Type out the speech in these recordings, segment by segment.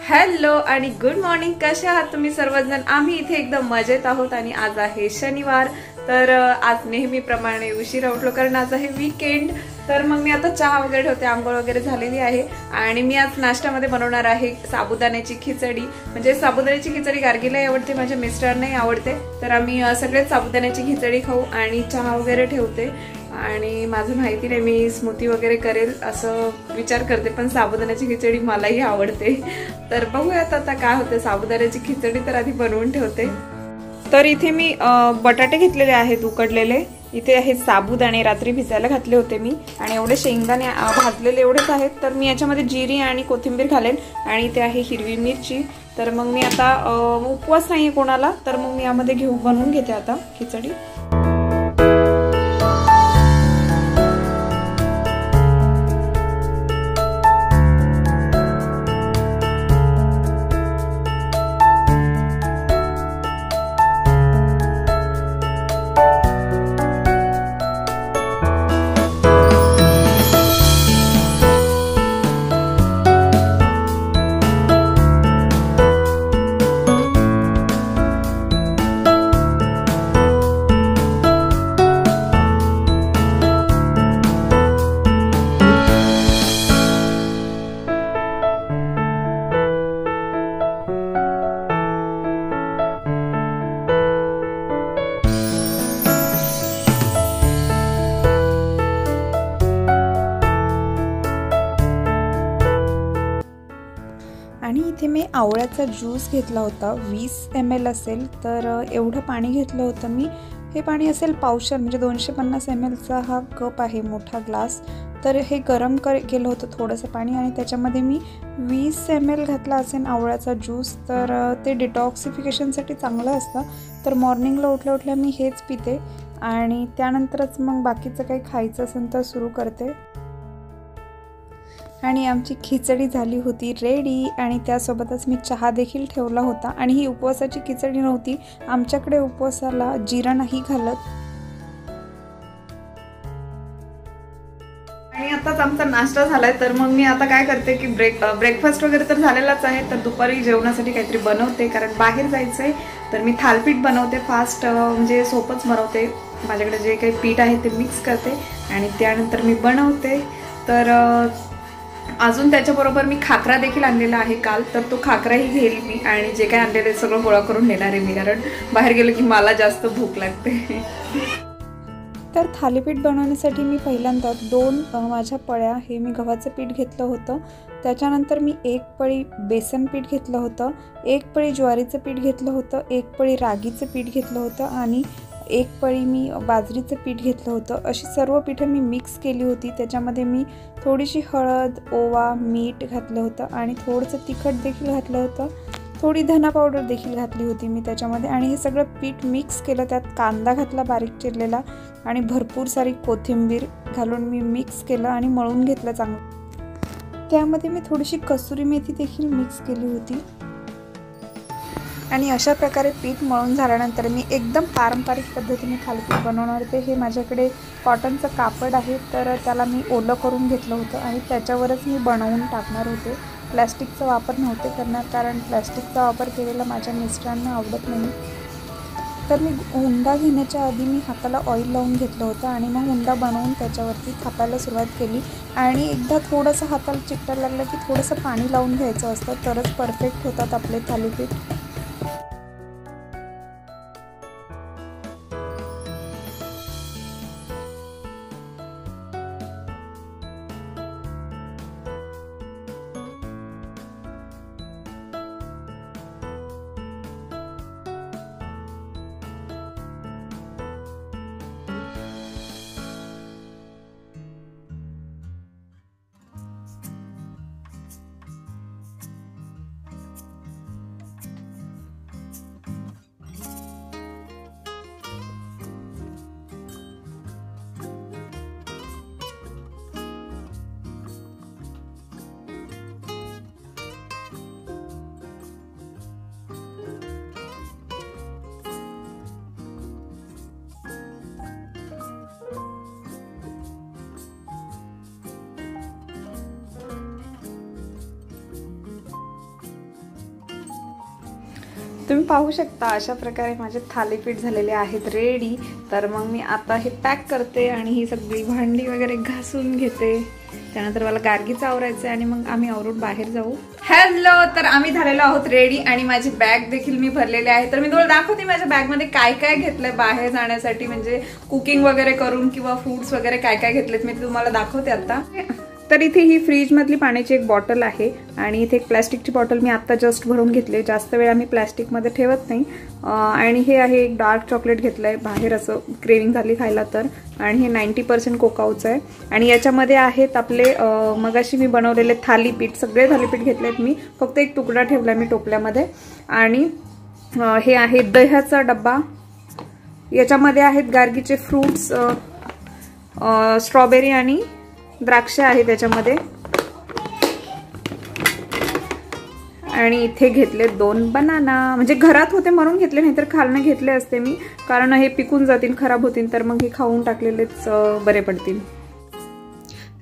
Hello आणि good morning. कशा आहात तुम्ही सर्वजण? आम्ही इथे एकदम मजेत आहोत आणि आज आहे शनिवार. तर आज नेहमीप्रमाणे उशिरा उठलो कारण आज आहे वीकेंड. तर मग मी आता चहा वगैरे ठेवते, आंघोळ वगैरे झालेली आहे आणि मी आज नाश्त्यामध्ये बनवणार आहे साबुदाण्याची खिचडी. म्हणजे साबुदाण्याची खिचडी गार्गीलाही आवडते, माझ्या मिस्टरांनाही आवडते. तर आम्ही सगळेच साबुदाण्याची खिचडी खाऊ आणि चहा वगैरे ठेवते. आणि माझं माहिती नाही मी स्मूथी वगैरे करेल असं विचार करते, पण साबुदाण्याची खिचडी मलाही आवडते. तर बघूयात आता काय होतं. साबुदाण्याची खिचडी तर आधी बनवून ठेवते. तर इथे मी बटाटे घेतलेले आहेत उकडलेले. इथे आहेत साबुदाणे, रात्री भिजायला घातले होते मी. आणि एवढे शेंगदाणे भाजलेले एवढेच आहेत. तर मी याच्यामध्ये जिरी आणि कोथिंबीर घालेन आणि इथे आहे हिरवी मिरची. तर मग मी आता उपवास नाहीये कोणाला, तर मग मी यामध्ये बनवून घेते आता खिचडी. आणि इथे मी आवळ्याचा ज्यूस घेतला होता, 20 ml असेल. तर एवढं पाणी घेतलं होतं मी. हे पाणी असेल पावशर, म्हणजे 250 mlचा हा कप आहे, मोठा ग्लास. तर हे गरम केलं होतं थोडंसं पाणी आणि त्याच्यामध्ये मी 20 ml घातला असेल आवळ्याचा ज्यूस. तर ते डिटॉक्सिफिकेशनसाठी चांगलं असतं. तर मॉर्निंगला उठल्या उठल्या मी हेच पिते आणि त्यानंतरच मग बाकीचं काही खायचं असेल तर सुरू करते. आणि आमची खिचडी झाली होती रेडी आणि त्यासोबतच मी चहा देखील ठेवला होता. आणि ही उपवासाची खिचडी नव्हती, आमच्याकडे उपवासाला जिरा नाही घालत. आणि आताच आमचा नाश्ता झालाय. तर मग मी आता काय करते की ब्रेकफास्ट वगैरे तर झालेलाच आहे. तर दुपारी जेवणासाठी काहीतरी बनवते कारण बाहेर जायचंय. तर मी थालपीठ बनवते, फास्ट म्हणजे सोपंच बनवते. माझ्याकडे जे काही पीठ आहे ते मिक्स करते आणि त्यानंतर मी बनवते. तर अजून त्याच्याबरोबर मी खाकरा देखील आणलेला आहे काल. तर तो खाकराही घेईल मी आणि जे काही आणलेलं आहे सगळं गोळा करून नेणार आहे मी, कारण बाहेर गेलो की मला जास्त भूक लागते. तर थालीपीठ बनवण्यासाठी मी पहिल्यांदा 2 माझ्या पळ्या हे मी गव्हाचं पीठ घेतलं होतं. त्याच्यानंतर मी 1 पळी बेसन पीठ घेतलं होतं, 1 पळी ज्वारीचं पीठ घेतलं होतं, 1 पळी रागीचं पीठ घेतलं होतं आणि 1 पळी मी बाजरीचं पीठ घेतलं होतं. अशी सर्व पिठं मी मिक्स केली होती. त्याच्यामध्ये मी थोडीशी हळद, ओवा, मीठ घातलं होतं आणि थोडंसं तिखट देखील घातलं होतं. थोडी धना पावडर देखील घातली होती मी त्याच्यामध्ये. आणि हे सगळं पीठ मिक्स केलं. त्यात कांदा घातला बारीक चिरलेला आणि भरपूर सारी कोथिंबीर घालून मी मिक्स केलं आणि मळून घेतलं चांगलं. त्यामध्ये मी थोडीशी कसुरी मेथी देखील मिक्स केली होती. आणि अशा प्रकारे पीठ मळून झाल्यानंतर मी एकदम पारंपरिक पद्धतीने थालीपीठ बनवणार होते. हे माझ्याकडे कॉटनचं कापड आहे, तर त्याला मी ओलं करून घेतलं होतं आणि त्याच्यावरच मी बनवून टाकणार होते. प्लॅस्टिकचा वापर नव्हते करणार कारण प्लॅस्टिकचा वापर केलेला माझ्या मिस्टरांना आवडत नाही. तर मी हुंडा घेण्याच्या आधी मी हाताला ऑइल लावून घेतलं होतं आणि मग हुंडा बनवून त्याच्यावरती थापायला सुरुवात केली. आणि एकदा थोडंसं हाताला चिकटायला लागलं की थोडंसं पाणी लावून घ्यायचं असतं, तरच परफेक्ट होतात आपले थालीपीठ. तुम्ही पाहू शकता अशा प्रकारे माझे थालीपीठ झालेले आहेत रेडी। तर मग मी आता हे पॅक करते आणि ही सगळी भांडी वगैरे घासून घेते। त्यानंतर मला गार्गीचं आवरायचं आणि मग आम्ही आवरून बाहेर जाऊ। हॅलो, तर आम्ही झालेलो आहोत रेडी आणि माझी बॅग देखील मी भरलेली आहे। तर मी तुम्हाला दाखवते माझ्या बॅगमध्ये काय काय घेतलंय बाहेर जाण्यासाठी, म्हणजे कुकिंग वगैरे करून किंवा फ्रूट्स वगैरे काय काय घेतलेत मी तुम्हाला दाखवते आता। तर इथे ही फ्रीज मधली पाण्याची एक बॉटल आहे आणि इथे एक प्लास्टिकची बॉटल मी आता जस्ट भरून घेतली। जास्त वेळ आम्ही प्लास्टिक मध्ये ठेवत नाही। आणि हे आहे एक डार्क चॉकलेट घेतलंय बाहेर असं क्रेविंग झाली खायला तर, आणि हे 90% कोकाऊचं आहे। आणि याच्यामध्ये आहेत आपले मगाशी मी बनवलेले थालीपीठ, सगळे थालीपीठ घेतलेत मी, फक्त एक तुकडा ठेवलाय मी टोपल्यामध्ये। आणि हे आहे दह्याचा डब्बा, याच्यामध्ये आहेत गार्गीचे फ्रूट्स, स्ट्रॉबेरी आणि द्राक्ष आहे त्याच्यामध्ये। आणि इथे घेतले 2 बनाना, म्हणजे घरात होते म्हणून घेतले, नाहीतर खालनं घेतले असते मी, कारण हे पिकून जातील, खराब होतील, तर मग हे खाऊन टाकलेलेच बरे पडतील।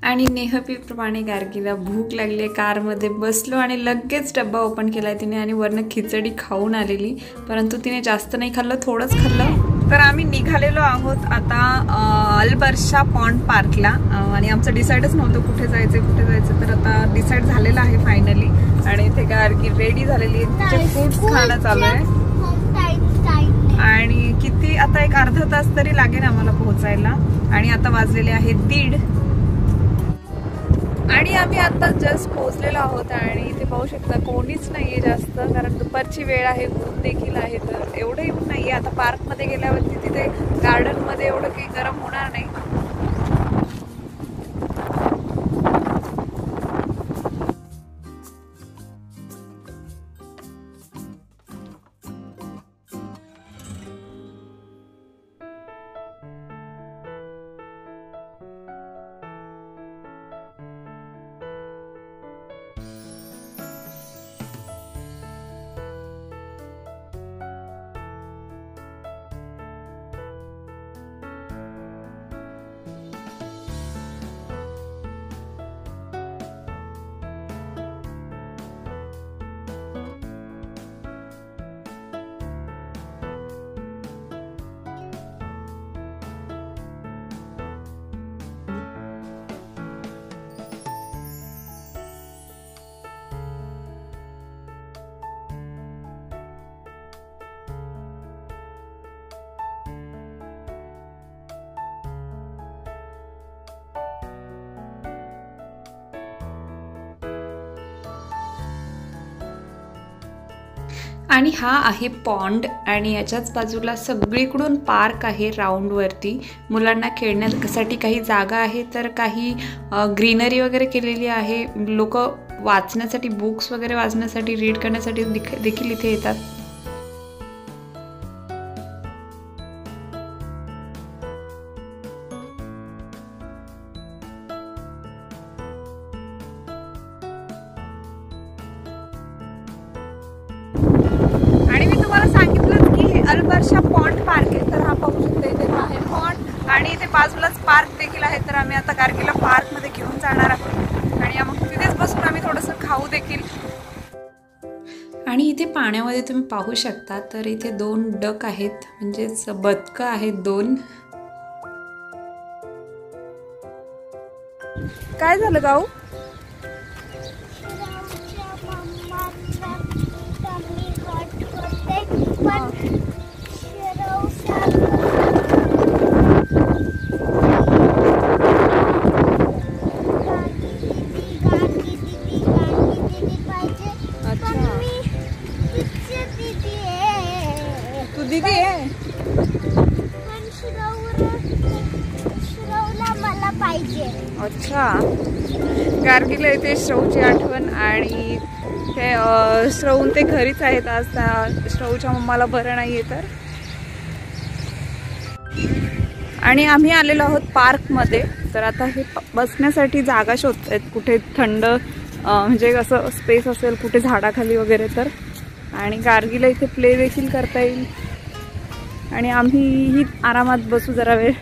आणि नेहमीप्रमाणे गार्गीला भूक लागली, कारमध्ये बसलो आणि लगेच डब्बा ओपन केला तिने आणि वरनं खिचडी खाऊन आलेली, परंतु तिने जास्त नाही खाल्लं, थोडंच खाल्लं। तर आम्ही निघालेलो आहोत आता अल-बर्शा पॉन्ड पार्कला, आणि आमचं डिसाईडच नव्हतं कुठे जायचं, तर आता डिसाईड झालेलं आहे फायनली। आणि इथे गार्गी रेडी झालेली आहे, तिचे फ्रूट्स खाणं चालू आहे। आणि किती आता एक अर्धा तास तरी लागेल आम्हाला पोहोचायला, आणि आता वाजलेले आहेत 1:30 आणि आम्ही आता जस्ट पोहोचलेलो आहोत। आणि इथे पाहू शकता कोणीच नाहीये जास्त, कारण दुपारची वेळ आहे, ऊन देखील आहे, तर एवढं ऊन नाहीये। आता पार्कमध्ये गेल्यावरती तिथे गार्डनमध्ये एवढं काही गरम होणार नाही। आणि हा आहे पॉन्ड, आणि याच्याच बाजूला सगळीकडून पार्क आहे राऊंडवरती, मुलांना खेळण्यासाठी काही जागा आहे, तर काही ग्रीनरी वगैरे केलेली आहे। लोक वाचण्यासाठी, बुक्स वगैरे वाचण्यासाठी, रीड करण्यासाठी देखील इथे येतात। आणि मी तुम्हाला सांगितलं की हे अल-बर्शा पॉन्ड पार्क आहे, तर हा पाहू शकता इथे आहे पॉन्ड, आणि इथे बाजूलाच पार्क देखील आहे। तर आम्ही आता गार्गीला पार्कमध्ये घेऊन जाणार आहोत, आणि मग तिथेच बसून आम्ही थोडंसं खाऊ देखील। आणि इथे पाण्यामध्ये तुम्ही पाहू शकता, तर इथे 2 डक आहेत, म्हणजेच बदकं आहेत 2। काय झालं गाऊ? तू दीदी आहे? मला पाहिजे। अच्छा, गार्गीला येते श्रवची आठवण, आणि ते श्रवून ते घरीच आहेत आज, श्रवच्या मम्माला बरं नाहीये तर। आणि आम्ही आलेलो आहोत पार्कमध्ये, तर आता हे बसण्यासाठी जागा शोधतायत, कुठे थंड म्हणजे असं स्पेस असेल कुठे झाडाखाली वगैरे तर, आणि गार्गीला इथे प्ले देखील करता येईल, आणि आम्हीही आरामात बसू जरा वेळ।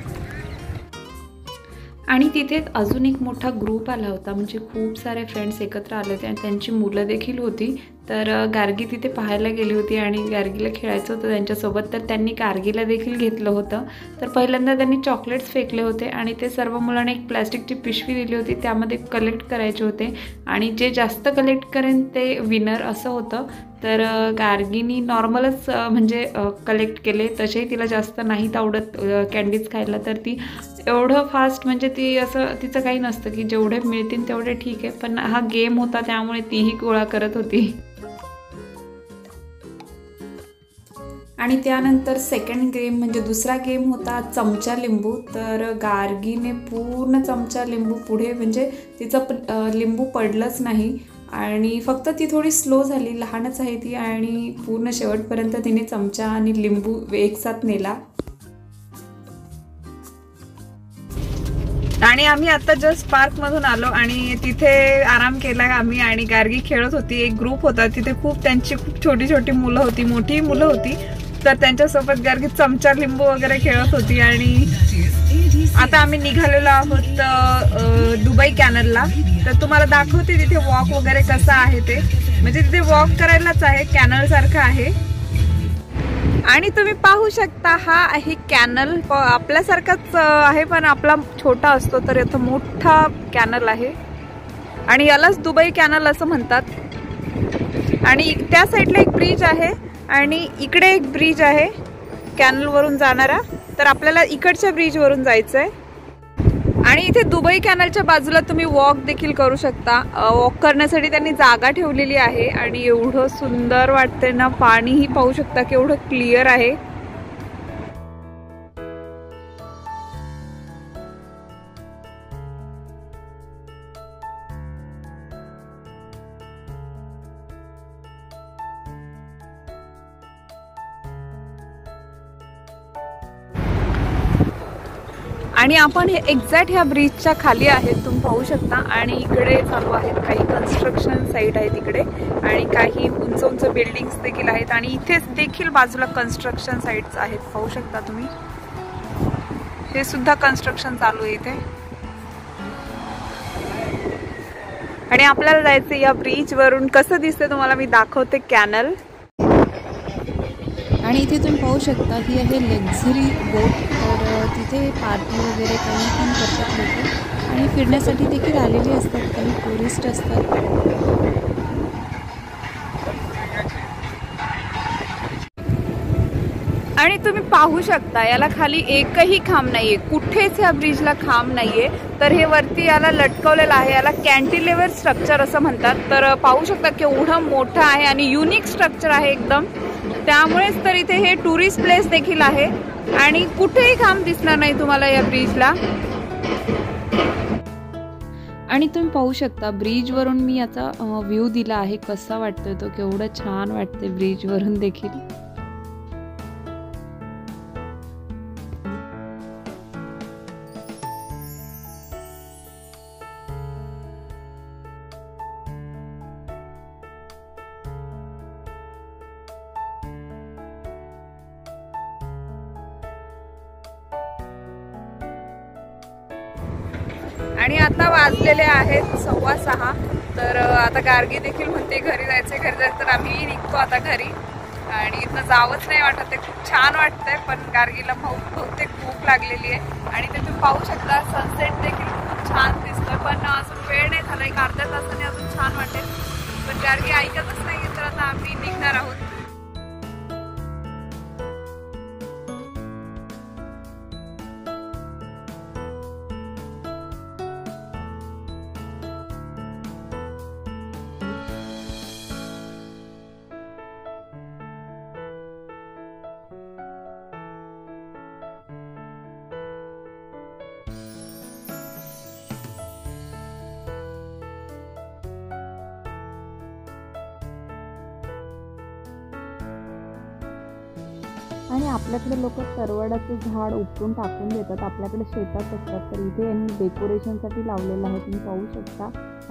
आणि तिथे अजून एक मोठा ग्रुप आला होता, म्हणजे खूप सारे फ्रेंड्स एकत्र आले होते आणि त्यांची मुलं देखील होती, तर गार्गी तिथे पाहायला गेली होती आणि गार्गीला खेळायचं होतं त्यांच्यासोबत, तर त्यांनी गार्गीला देखील घेतलं होतं. तर पहिल्यांदा त्यांनी चॉकलेट्स फेकले होते आणि ते सर्व मुलांना एक प्लॅस्टिकची पिशवी दिली होती, त्यामध्ये कलेक्ट करायचे होते आणि जे जास्त कलेक्ट करेन ते विनर असं होतं. तर गार्गीनी नॉर्मलच म्हणजे कलेक्ट केले, तसेही तिला जास्त नाहीत आवडत कॅन्डीज खायला, तर ती एवढं फास्ट म्हणजे ती असं तिचं काही नसतं की जेवढे मिळतील तेवढे ठीक आहे, पण हा गेम होता त्यामुळे तीही गोळा करत होती. आणि त्यानंतर सेकंड गेम म्हणजे दुसरा गेम होता चमचा लिंबू. तर गार्गीने पूर्ण चमचा लिंबू पुढे म्हणजे तिचं लिंबू पडलंच नाही आणि फक्त ती थोडी स्लो झाली, लहानच आहे ती, आणि पूर्ण शेवटपर्यंत तिने चमचा आणि लिंबू एकसाथ नेला. आणि आम्ही आता जस्ट पार्कमधून आलो आणि तिथे आराम केला आम्ही आणि गार्गी खेळत होती. एक ग्रुप होता तिथे, त्यांची खूप छोटी छोटी मुलं होती, मोठी मुलं होती, तर त्यांच्यासोबत गार्गी चमचा लिंबू वगैरे खेळत होती. आणि आता आम्ही निघालेलो आहोत दुबई कॅनलला. तर तुम्हाला दाखवते तिथे वॉक वगैरे कसं आहे ते, म्हणजे तिथे वॉक करायलाच आहे, कॅनल सारखं आहे. आणि तुम्ही पाहू शकता हा आहे कॅनल, आपल्यासारखाच आहे पण आपला छोटा असतो, तर इथं मोठा कॅनल आहे आणि यालाच दुबई कॅनल असं म्हणतात. आणि त्या साईडला एक ब्रिज आहे आणि इकडे एक ब्रिज आहे कॅनलवरून जाणारा, तर आपल्याला इकडच्या ब्रिजवरून जायचं आहे. आणि इथे दुबई कॅनलच्या बाजूला तुम्ही वॉक देखील करू शकता. वॉक करण्यासाठी त्यांनी जागा ठेवलेली आहे आणि एवढं सुंदर वाटतंय ना, पाणीही पाहू शकता केवढं क्लिअर आहे. आणि आपण हे एक्झॅक्ट ह्या ब्रिजच्या खाली आहेत, तुम्ही पाहू शकता. आणि इकडे चालू आहेत काही कन्स्ट्रक्शन साईट आहे तिकडे आणि काही उंच उंच बिल्डिंग्स देखील आहेत आणि इथेच देखील बाजूला कन्स्ट्रक्शन साईट्स आहेत, पाहू शकता तुम्ही. हे सुद्धा कन्स्ट्रक्शन चालू आहे इथे. आणि आपल्याला जायचं या ब्रिज वरून. कसं दिसते तुम्हाला मी दाखवते कॅनल. आणि इथे तुम्ही पाहू शकता ही आहे लक्झरी बोट, तर तिथे पार्टी वगैरे काही पण करतात लोक आणि फिरण्यासाठी देखील आलेली असतात, काही टुरिस्ट असतात. आणि तुम्ही पाहू शकता याला खाली एकही खांब नाहीये, कुठेच ह्या ब्रिजला खांब नाहीये, तर हे वरती याला लटकवलेलं आहे. याला कॅन्टिलेव्हर स्ट्रक्चर असं म्हणतात. तर पाहू शकता केवढं मोठं आहे आणि युनिक स्ट्रक्चर आहे एकदम, त्यामुळेच तर इथे हे टुरिस्ट प्लेस देखील आहे आणि कुठेही खांब दिसणार नाही तुम्हाला या ब्रिजला. आणि तुम्ही पाहू शकता ब्रिजवरून मी याचा व्ह्यू दिला आहे, कसा वाटतोय तो, केवढं छान वाटते ब्रिजवरून देखील. आणि आता वाजलेले आहेत 6:15. तर आता गार्गी देखील म्हणते घरी जायचं, तर आम्ही निघतो आता घरी. आणि इथं जावंच नाही वाटत, ते खूप छान वाटतंय, पण गार्गीला बहुतेक भूक लागलेली आहे. आणि ते तुम्ही पाहू शकता सनसेट देखील खूप छान दिसतोय, पण अजून वेळ नाही झाला, एक अर्ध्या तासाने अजून छान वाटेल, पण गार्गी ऐकतच नाही. तर आता आम्ही निघणार आहोत. आणि आपल्याकडे लोक तरवडाचं झाड उपटून टाकून देतात, आपल्याकडे शेतात असतात, तर इथे यांनी डेकोरेशनसाठी लावलेलं आहे, तुम्ही पाहू शकता.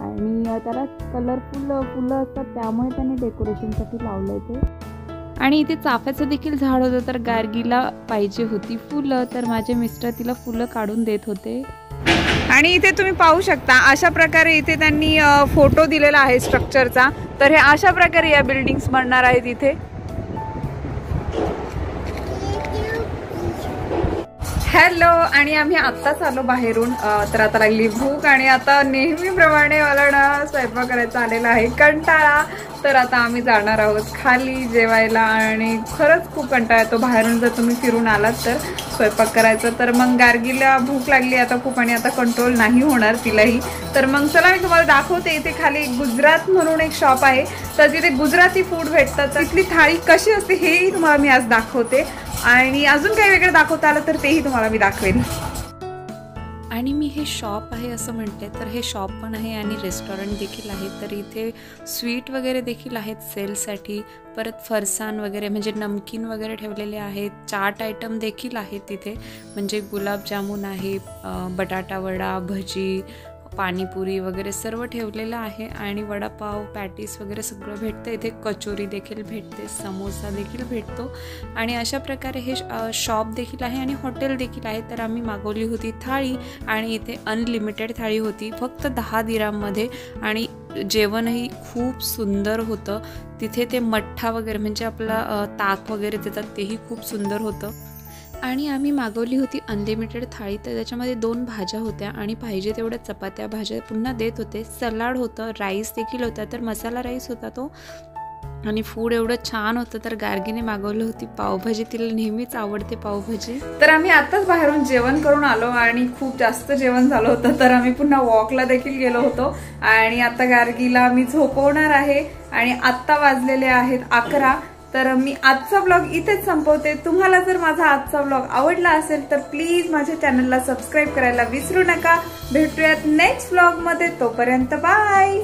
आणि त्याला कलरफुल फुलं असतात, त्यामुळे त्यांनी डेकोरेशनसाठी लावलं आहे ते. आणि इथे चाफ्याचं देखील झाड होतं, तर गार्गीला पाहिजे होती फुलं, तर माझे मिस्टर तिला फुलं काढून देत होते. आणि इथे तुम्ही पाहू शकता अशा प्रकारे इथे त्यांनी फोटो दिलेला आहे स्ट्रक्चरचा. तर हे अशा प्रकारे या बिल्डिंग्स बनणार आहेत इथे. हॅलो, आणि आम्ही आत्ताच आलो बाहेरून. तर आता लागली भूक आणि आता नेहमीप्रमाणे मला ना स्वयंपाक करायचा आलेला आहे कंटाळा. तर आता आम्ही जाणार आहोत खाली जेवायला. आणि खरंच खूप कंटाळा येतो बाहेरून जर तुम्ही फिरून आलात तर स्वयंपाक करायचं. तर मग गार्गीला भूक लागली आता खूप आणि आता कंट्रोल नाही होणार तिलाही. तर मग चला मी तुम्हाला दाखवते. इथे खाली गुजरात म्हणून एक शॉप आहे, तर तिथे गुजराती फूड भेटतं. तर तिथली थाळी कशी असते हेही तुम्हाला मी आज दाखवते. आणि अजून काही वेगळं दाखवता आलं तर तेही तुम्हाला मी दाखवेन. आणि मी हे शॉप आहे असं म्हणते, तर हे शॉप पण आहे आणि रेस्टॉरंट देखील आहे. तर इथे स्वीट वगैरे देखील आहेत सेलसाठी. परत फरसाण वगैरे म्हणजे नमकीन वगैरे ठेवलेले आहेत. चाट आयटम देखील आहेत तिथे, म्हणजे गुलाबजामुन आहे, बटाटा वडा, भजी, पाणीपुरी वगैरे सर्व ठेवलेलं आहे. आणि वडापाव, पॅटीस वगैरे सगळं भेटतं इथे. कचोरी देखील भेटते, समोसा देखील भेटतो. आणि अशा प्रकारे हे शॉप देखील आहे आणि हॉटेल देखील आहे. तर आम्ही मागवली होती थाळी आणि इथे अनलिमिटेड थाळी होती फक्त 10 दिराममध्ये. आणि जेवणही खूप सुंदर होतं. तिथे ते मठ्ठा वगैरे म्हणजे आपला ताक वगैरे देतात तेही खूप सुंदर होतं. आणि आम्ही मागवली होती अनलिमिटेड थाळी. तर त्याच्यामध्ये 2 भाज्या होत्या आणि पाहिजे तेवढ्या चपात्या भाज्या पुन्हा देत होते. सलाड होतं, राईस देखील होता, तर मसाला राईस होता तो. आणि फूड एवढं छान होतं. तर गार्गीने मागवली होती पावभाजी, तिला नेहमीच आवडते पावभाजी. तर आम्ही आताच बाहेरून जेवण करून आलो आणि खूप जास्त जेवण झालं होतं. तर आम्ही पुन्हा वॉकला देखील गेलो होतो. आणि आता गार्गीला मी झोपवणार आहे. आणि आत्ता वाजलेले आहेत 11. तर मी आजचा ब्लॉग इथेच संपवते. तुम्हाला जर माझा आजचा ब्लॉग आवडला असेल तर प्लीज माझ्या चॅनलला सबस्क्राईब करायला विसरू नका. भेटूयात नेक्स्ट ब्लॉग मध्ये. तोपर्यंत बाय.